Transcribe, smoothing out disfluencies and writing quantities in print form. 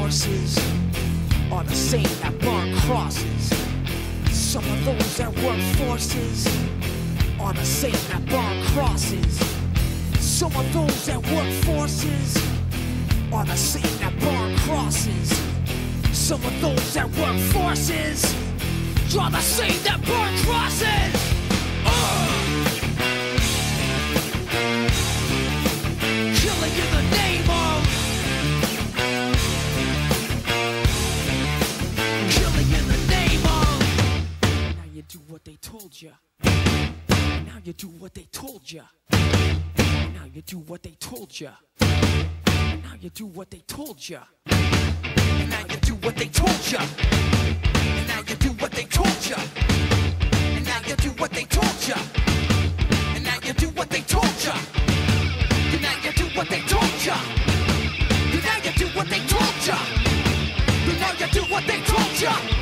forces are the same that burn crosses. Some of those that work forces are the same that burn crosses. Some of those that work forces are the same that burn crosses. Some of those that work forces are the same that burn crosses. Killing in the name of. Killing in the name of. Now you do what they told you. Now you do what they told you. Now you do what they told you. Now you do what they told you. And now you do what they told you. And now you do what they told you. And now you do what they told you. And now you do what they told you. And now you do what they told you. And now you do what they told you. And now you do what they told you.